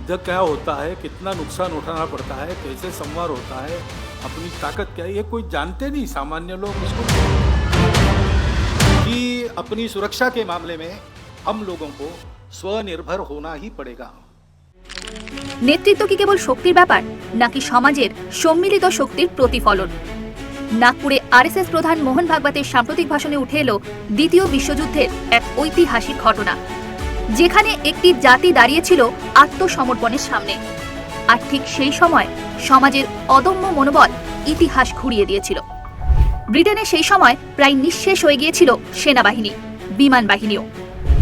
युद्ध क्या होता है, कितना नुकसान उठाना पड़ता है, कैसे संवार होता है, अपनी ताकत क्या है, ये कोई जानते नहीं सामान्य लोग इसको। कि अपनी सुरक्षा के मामले में हम लोगों को स्वनिर्भर होना ही पड़ेगा। নেতৃত্ব কি কেবল শক্তির ব্যাপার নাকি সমাজের সম্মিলিত শক্তির প্রতিফলন? নাগপুরে আরএসএস প্রধান মোহন ভাগবতের সাম্প্রতিক ভাষণে উঠে এলো দ্বিতীয় বিশ্বযুদ্ধের এক ঐতিহাসিক ঘটনা, যেখানে একটি জাতি দাঁড়িয়েছিল আত্মসমর্পণের সামনে। আর ঠিক সেই সময় সমাজের অদম্য মনোবল ইতিহাস ঘুরিয়ে দিয়েছিল। ব্রিটেনে সেই সময় প্রায় নিঃশেষ হয়ে গিয়েছিল সেনাবাহিনী, বিমান বাহিনীও।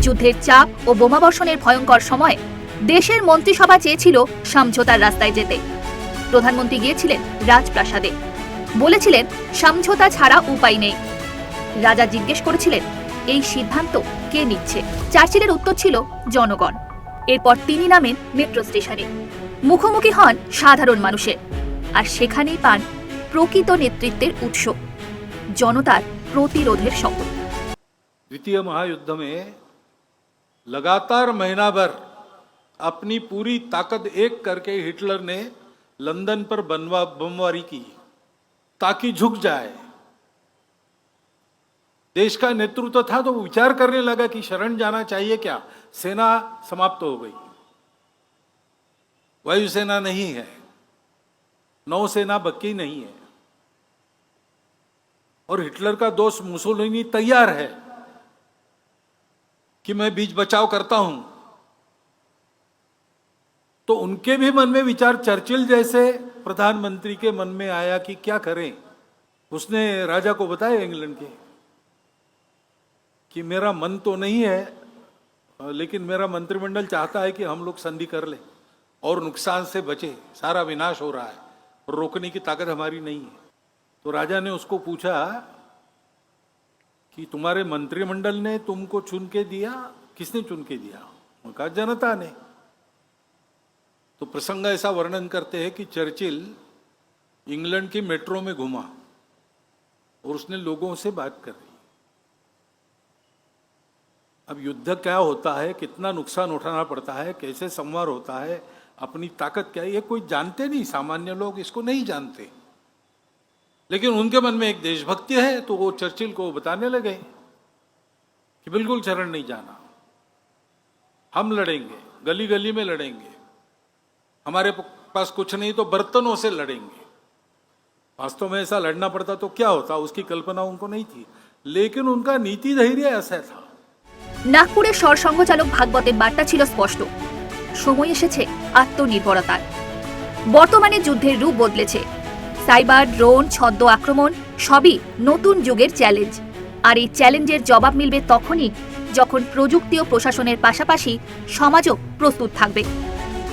যুদ্ধের চাপ ও বোমাবর্ষণের ভয়ঙ্কর সময় দেশের মন্ত্রিসভা চেয়েছিল সমঝোতার রাস্তায় যেতে। প্রধানমন্ত্রী গিয়েছিলেন রাজপ্রাসাদে, বলেছিলেন সমঝোতা ছাড়া উপায় নেই। রাজা জিজ্ঞেস করেছিলেন এই সিদ্ধান্ত কে নিচ্ছে? চার্চিলের উত্তর ছিল জনগণ। এরপর তিনি নামেন মেট্রো স্টেশনে, মুখোমুখি হন সাধারণ মানুষের, আর সেখানেই পান প্রকৃত নেতৃত্বের উৎস, জনতার প্রতিরোধের শপথ। द्वितीय महायुद्ध में लगातार महीना भर अपनी पूरी ताकत एक करके हिटलर ने लंदन पर बमबारी की ताकि झुक जाए। देश का नेतृत्व था तो विचार करने लगा कि शरण जाना चाहिए क्या, सेना समाप्त हो गई, वायुसेना नहीं है, नौसेना बकी नहीं है, और हिटलर का दोस्त मुसोलिनी तैयार है कि मैं बीच बचाव करता हूं। तो उनके भी मन में विचार चर्चिल जैसे प्रधानमंत्री के मन में आया कि क्या करें। उसने राजा को बताया इंग्लैंड के कि मेरा मन तो नहीं है, लेकिन मेरा मंत्रिमंडल चाहता है कि हम लोग संधि कर लें और नुकसान से बचे, सारा विनाश हो रहा है और रोकने की ताकत हमारी नहीं है। तो राजा ने उसको पूछा कि तुम्हारे मंत्रिमंडल ने तुमको चुन के दिया, किसने चुन के दिया? उन्होंने कहा जनता ने। तो प्रसंग ऐसा वर्णन करते हैं कि चर्चिल इंग्लैंड की मेट्रो में घुमा और उसने लोगों से बात कर रही। अब युद्ध क्या होता है, कितना नुकसान उठाना पड़ता है, कैसे संवार होता है, अपनी ताकत क्या है, ये कोई जानते नहीं सामान्य लोग इसको नहीं जानते। लेकिन उनके मन में एक देशभक्ति है, तो वो चर्चिल को बताने लगे कि बिल्कुल शरण नहीं जाना, हम लड़ेंगे, गली गली में लड़ेंगे, हमारे पास कुछ नहीं तो बर्तनों से लड़ेंगे। वास्तव में ऐसा लड़ना पड़ता तो क्या होता, उसकी कल्पना उनको नहीं थी, लेकिन उनका नीति धैर्य ऐसा था। নাগপুরের সরসংঘচালক ভাগবতের বার্তা ছিল স্পষ্ট, সময় এসেছে আত্মনির্ভরতার। বর্তমানে যুদ্ধের রূপ বদলেছে, সাইবার, ড্রোন, ছদ্ম আক্রমণ সবই নতুন যুগের চ্যালেঞ্জ। আর এই চ্যালেঞ্জের জবাব মিলবে তখনই যখন প্রযুক্তি ও প্রশাসনের পাশাপাশি সমাজও প্রস্তুত থাকবে,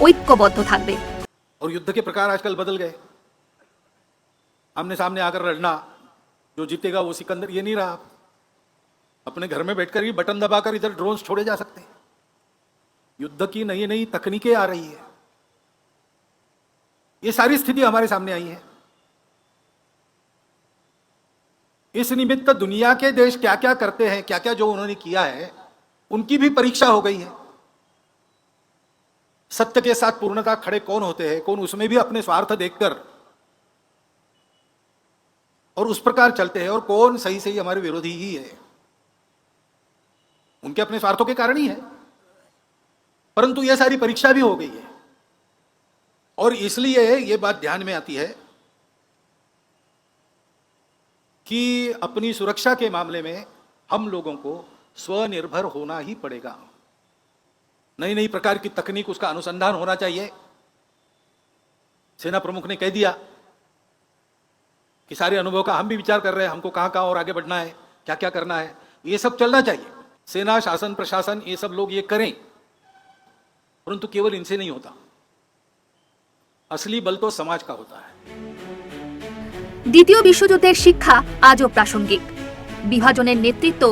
ঐক্যবদ্ধ থাকবে। और युद्ध के प्रकार आजकल बदल गए। आमने सामने आकर लड़ना, जो जीतेगा वो सिकंदर, ये नहीं रहा। अपने घर में बैठकर ही बटन दबाकर इधर ड्रोन्स छोड़े जा सकते हैं। युद्ध की नई नई तकनीकें आ रही है, ये सारी स्थिति हमारे सामने आई है। इस निमित्त दुनिया के देश क्या क्या करते हैं, क्या क्या जो उन्होंने किया है, उनकी भी परीक्षा हो गई है। सत्य के साथ पूर्णता खड़े कौन होते हैं, कौन उसमें भी अपने स्वार्थ देखकर और उस प्रकार चलते हैं, और कौन सही सही हमारे विरोधी ही है, उनके अपने स्वार्थों के कारण ही है। परंतु यह सारी परीक्षा भी हो गई है, और इसलिए यह बात ध्यान में आती है कि अपनी सुरक्षा के मामले में हम लोगों को स्वनिर्भर होना ही पड़ेगा। नई नई प्रकार की तकनीक, उसका अनुसंधान होना चाहिए। सेना प्रमुख ने कह दिया कि सारे अनुभव का हम भी विचार कर रहे हैं, हमको कहां कहां और आगे बढ़ना है, क्या क्या करना है, ये सब चलना चाहिए। सेना, शासन, प्रशासन, ये सब लोग ये करें, परंतु केवल इनसे नहीं होता। असली बल तो समाज का होता है। দ্বিতীয় বিশ্বযুদ্ধের শিক্ষা আজও প্রাসঙ্গিক। বিভাজনের নেতৃত্ব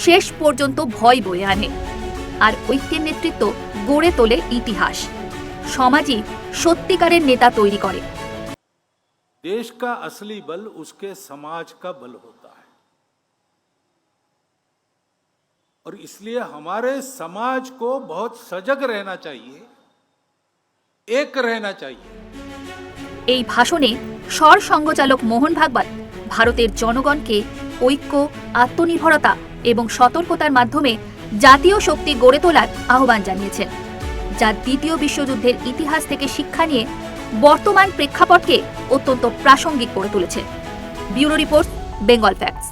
শেষ পর্যন্ত ভয় বয়ে আনে, আর ঐক্যের নেতৃত্ব গড়ে তোলে ইতিহাস। সমাজই সত্যিকারের নেতা তৈরি করে। देश का असली बल उसके समाज का बल होता है, और इसलिए हमारे समाज को बहुत सजग रहना चाहिए एक रहना चाहिए। এই ভাষণে স্বর সংঘচালক মোহন ভাগবত ভারতের জনগণকে ঐক্য, আত্মনির্ভরতা এবং সতর্কতার মাধ্যমে জাতীয় শক্তি গড়ে তোলার আহ্বান জানিয়েছেন, যা দ্বিতীয় বিশ্বযুদ্ধের ইতিহাস থেকে শিক্ষা নিয়ে বর্তমান প্রেক্ষাপটকে অত্যন্ত প্রাসঙ্গিক করে তুলেছে। Bureau report, Bengal facts.